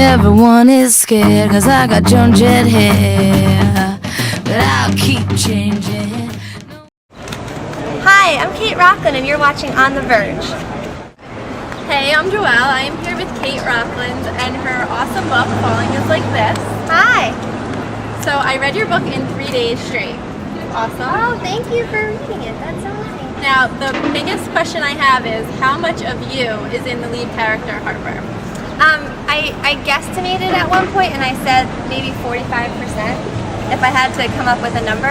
Everyone is scared 'cause I got Joan Jett hair, but I'll keep changing. Hi, I'm Kate Rockland and you're watching On the Verge. Hey, I'm Joelle. I am here with Kate Rockland and her awesome book, Falling Is Like This. Hi. So I read your book in 3 days straight. Awesome. Oh, thank you for reading it. That's so nice. Now, the biggest question I have is how much of you is in the lead character, Harper? I guesstimated at one point and I said maybe 45% if I had to come up with a number.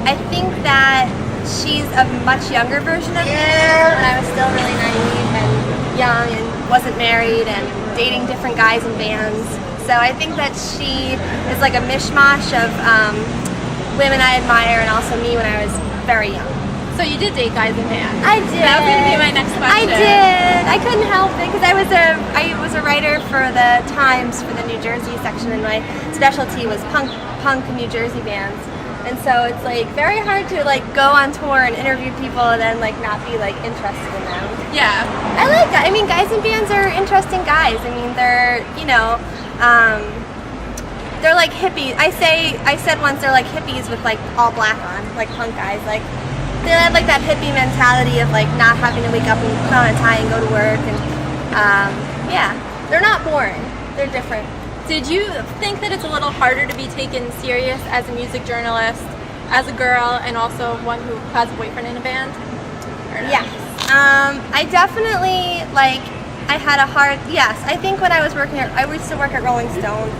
I think that she's a much younger version of me when I was still really naive and young and wasn't married and dating different guys in bands. So I think that she is like a mishmash of women I admire and also me when I was very young. So you did date guys in bands? I did. That was going to be my next question. I did. I couldn't help it because I was a writer for the Times for the New Jersey section, and my specialty was punk New Jersey bands. And so it's like very hard to like go on tour and interview people and then like not be like interested in them. Yeah. I like that. I mean, guys in bands are interesting guys. I mean, they're they're like hippies. I said once they're like hippies with like all black on, like punk guys. Like they have like that hippie mentality of like not having to wake up and put on a tie and go to work. And yeah, they're not boring. They're different. Did you think that it's a little harder to be taken serious as a music journalist, as a girl, and also one who has a boyfriend in a band? Or no? Yes. I definitely yes. I think when I was working I used to work at Rolling Stone,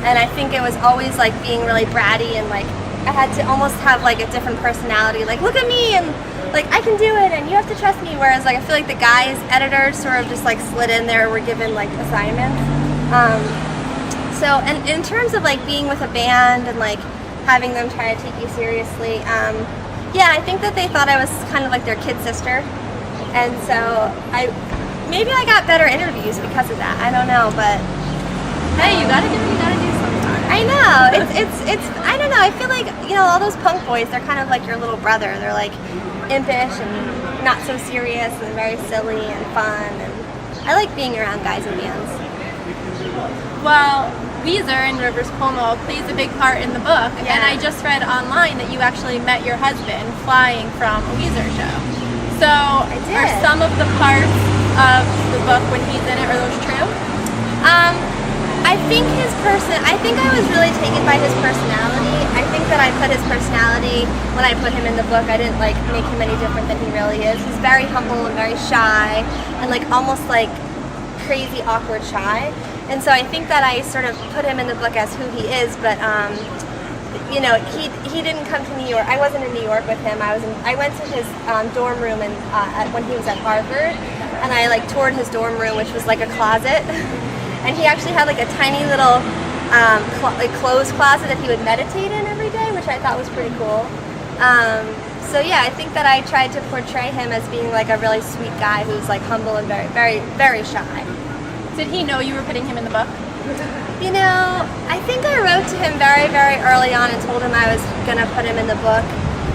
and I think it was always like being really bratty and like I had to almost have like a different personality, like look at me and like I can do it and you have to trust me, whereas like I feel like the guys editors sort of just like slid in there, were given like assignments. So, and in terms of like being with a band and like having them try to take you seriously, yeah, I think that they thought I was kind of like their kid sister, and so maybe I got better interviews because of that. I don't know, but hey, you gotta do sometimes. I know it's I don't know. I feel like all those punk boys, they're kind of like your little brother. They're like impish and not so serious and very silly and fun, and I like being around guys in bands. Well, Weezer in Rivers Cuomo plays a big part in the book, Yeah. and I just read online that you actually met your husband flying from a Weezer show. So, did. are some of the parts of the book when he's in it, are those true? I think I was really taken by his personality. I think that I put his personality when I put him in the book. I didn't like make him any different than he really is. He's very humble and very shy and like almost like crazy awkward shy. And so I think that I sort of put him in the book as who he is, but he didn't come to New York. I wasn't in New York with him. I went to his dorm room when he was at Harvard, and I like toured his dorm room, which was like a closet. And he actually had like a tiny little clothes closet that he would meditate in every day, which I thought was pretty cool. So yeah, I think that I tried to portray him as being like a really sweet guy who's like humble and very, very, very shy. Did he know you were putting him in the book? I think I wrote to him very, very early on and told him I was going to put him in the book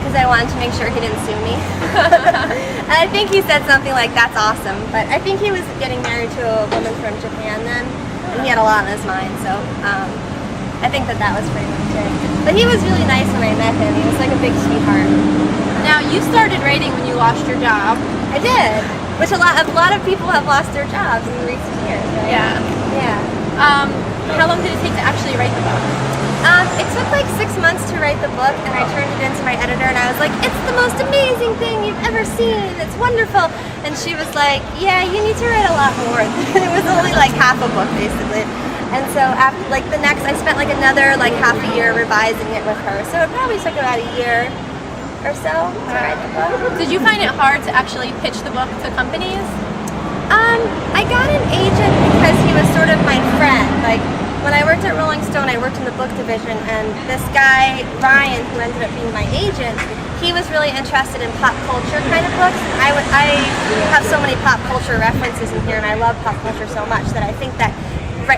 because I wanted to make sure he didn't sue me. And I think he said something like, that's awesome. But I think he was getting married to a woman from Japan then, and he had a lot on his mind. So I think that was pretty much it. But he was really nice when I met him. He was like a big sweetheart. Now, you started writing when you lost your job. I did. Which a lot of people have lost their jobs in recent years, right? Yeah. How long did it take to actually write the book? It took like 6 months to write the book, and I turned it into my editor, and I was like, it's the most amazing thing you've ever seen. It's wonderful. And she was like, yeah, you need to write a lot more. It was only like half a book, basically. And so after I spent like another like half a year revising it with her. So it probably took about a year or so to write the book. Did you find it hard to actually pitch the book to companies? I got an agent because he was sort of my friend. Like when I worked at Rolling Stone, I worked in the book division, and this guy Ryan, who ended up being my agent, he was really interested in pop culture kind of books. I have so many pop culture references in here, and I love pop culture so much that I think that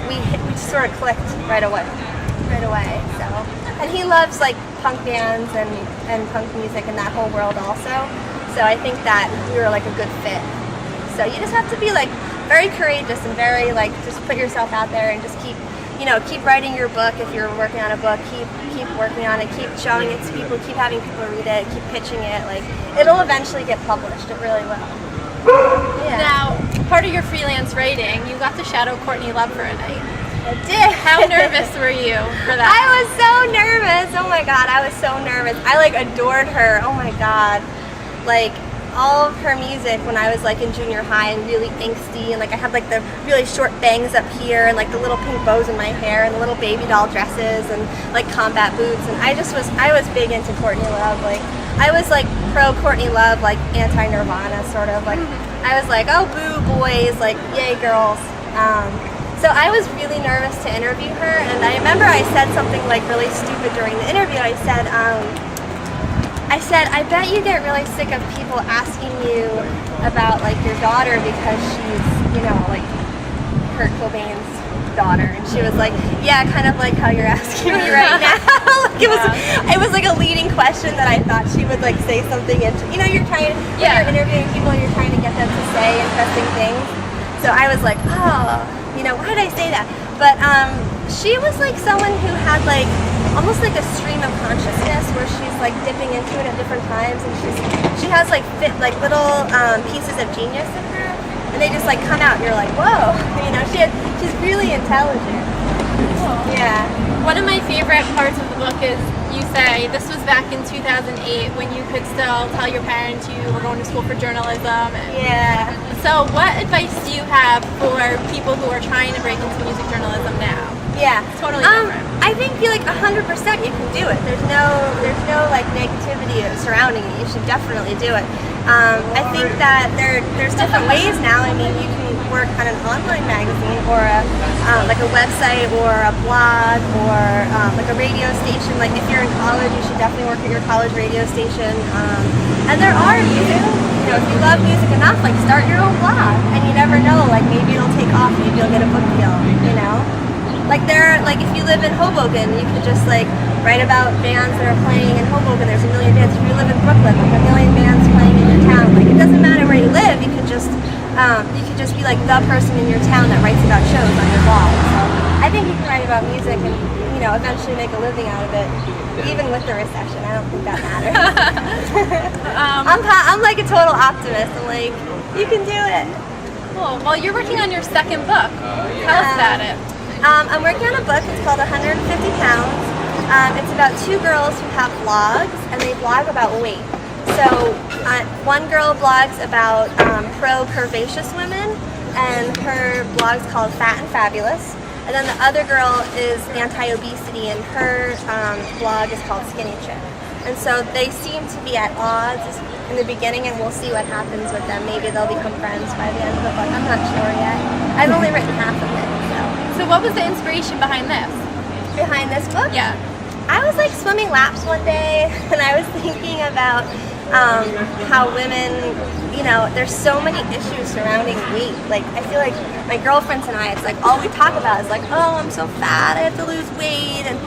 we sort of clicked right away. So, and he loves like punk bands and punk music and that whole world also. So I think that we were like a good fit. So you just have to be like very courageous and very like just put yourself out there and just keep writing your book. If you're working on a book, keep working on it, keep showing it to people, keep having people read it, keep pitching it. Like it'll eventually get published. It really will. Yeah. Now, part of your freelance writing, you got to shadow Courtney Love for a night. I did. How nervous were you for that? I was so nervous. Oh my god, I was so nervous. I like adored her. Oh my god. Like all of her music when I was like in junior high and really angsty, and like I had like the really short bangs up here and like the little pink bows in my hair and the little baby doll dresses and like combat boots, and I was big into Courtney Love. Like I was like pro Courtney Love, like anti Nirvana sort of. Like I was like, oh boo boys, like yay girls. So I was really nervous to interview her, and I remember I said something like really stupid during the interview. I said, I bet you get really sick of people asking you about like your daughter because she's, like Kurt Cobain's daughter. And she was like, yeah, kind of like how you're asking me right now. Like it was like a leading question that I thought she would like say something. And you're trying, when you're interviewing people, you're trying to get them to say interesting things. So I was like, oh, why did I say that? But she was like someone who had like almost like a stream of consciousness where she's like dipping into it at different times, and she has like little pieces of genius in her, and they just like come out and you're like, whoa, she's really intelligent. Cool. Yeah. One of my favorite parts of the book is you say this was back in 2008 when you could still tell your parents you were going to school for journalism. Yeah. So what advice do you have for people who are trying to break into music journalism now? Yeah. It's totally different. I think like 100% you can do it. There's no like negativity surrounding it. You should definitely do it. I think that there's different ways now. I mean, you can work on an online magazine or like a website or a blog or like a radio station. Like if you're in college, you should definitely work at your college radio station. And there are if you love music enough, like start your own blog. And you never know, like maybe it'll take off. Maybe you'll get a book deal. Like if you live in Hoboken, you could just like write about bands that are playing in Hoboken. There's a million bands. If you live in Brooklyn, like a million bands playing in your town. Like it doesn't matter where you live. You could just be like the person in your town that writes about shows on your blog. So I think you can write about music and eventually make a living out of it, even with the recession. I don't think that matters. I'm like a total optimist. I'm like, you can do it. Cool. Well, you're working on your second book. Tell us about it. I'm working on a book. It's called 150 Pounds. It's about two girls who have blogs, and they blog about weight. So one girl blogs about pro-curvaceous women, and her blog's called Fat and Fabulous. And then the other girl is anti-obesity, and her blog is called Skinny Chick. And so they seem to be at odds in the beginning, and we'll see what happens with them. Maybe they'll become friends by the end of the book. I'm not sure yet. I've only written half of it. So what was the inspiration behind this? Behind this book? Yeah. I was like swimming laps one day, and I was thinking about how women, there's so many issues surrounding weight. Like I feel like my girlfriends and I, it's like all we talk about is like, oh, I'm so fat, I have to lose weight, and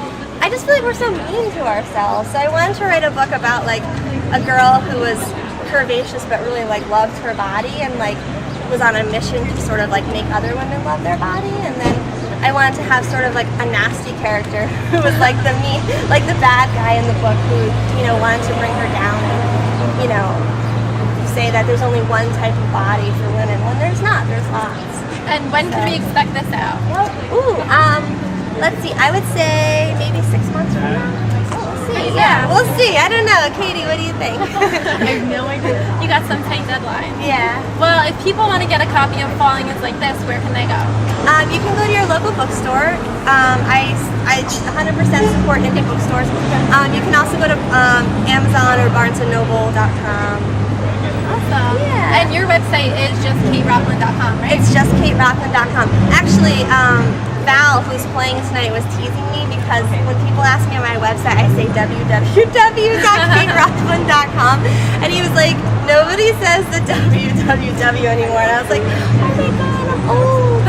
I just feel like we're so mean to ourselves. So I wanted to write a book about like a girl who was curvaceous but really like loved her body and like was on a mission to sort of like make other women love their body. And then I wanted to have sort of like a nasty character who was like the bad guy in the book who, wanted to bring her down and, say that there's only one type of body for women when there's not, there's lots. And when can we expect this out? Let's see, I would say maybe 6 months from now. We'll see. Yeah. We'll see. I don't know. Katie, what do you think? I have no idea. You got some tight deadline. Yeah. Well, if people want to get a copy of Falling Is Like This, where can they go? You can go to your local bookstore. I 100% support indie bookstores. You can also go to Amazon or BarnesandNoble.com. Awesome. Yeah. And your website is just katerockland.com, right? It's just katerockland.com. Actually, Val, who's playing tonight, was teasing me because when people ask me on my website, I say www.katerockland.com, and he was like, nobody says the www anymore, and I was like, oh my god, I'm old.